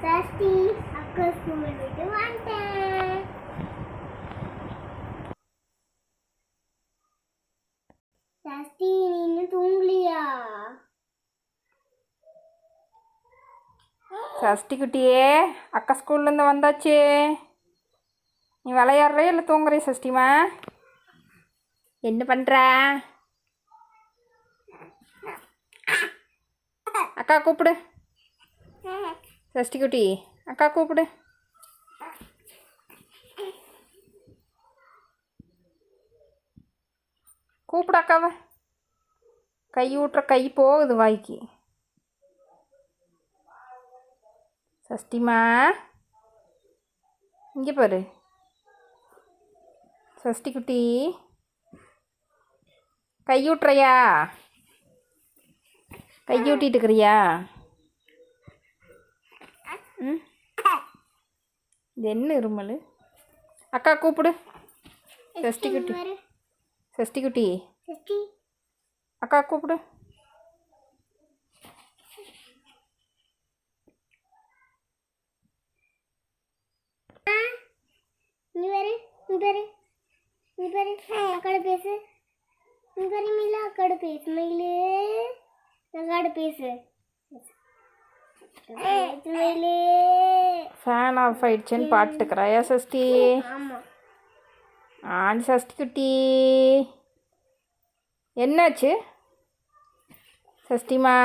சஷ்டி அக்கா ஸ்கூல் விட்டு வந்துட்டேன். சஷ்டி நீ இன்னும் தூங்கலையா? சஷ்டி குட்டியே, அக்கா ஸ்கூல்லேருந்து வந்தாச்சு. நீ விளையாடுறே இல்லை தூங்குறே சஷ்டிமா? என்ன பண்ணுற? அக்கா கூப்பிடு. சஷ்டி குட்டி, அக்கா கூப்பிடு. கூப்பிடு அக்காவை. கை ஊட்டுற கை போகுது வாய்க்கு. சஷ்டிமா இங்கே பாரு. சஷ்டி குட்டி, கையூட்டுறியா? கையூட்டிட்டு இருக்கிறியா? ம், இது என்ன இருமல்? அக்கா கூப்பிடு. சஷ்டி குட்டி, சஷ்டி குட்டி, அக்கா கூப்பிடு. நீ பாரு, நீ பாரு, நீ பாரு, அக்காட பேசு. நீ பாரு மில்லு, அக்காட பேசு மயிலு. அக்காட பேசு மயிலு. ஃபேன் ஆஃப் ஆயிடுச்சுன்னு பாட்டுக்கிறாயா சஷ்டி? ஆமா. ஆண்டி சஷ்டி குட்டி, என்னாச்சு சஷ்டிமா?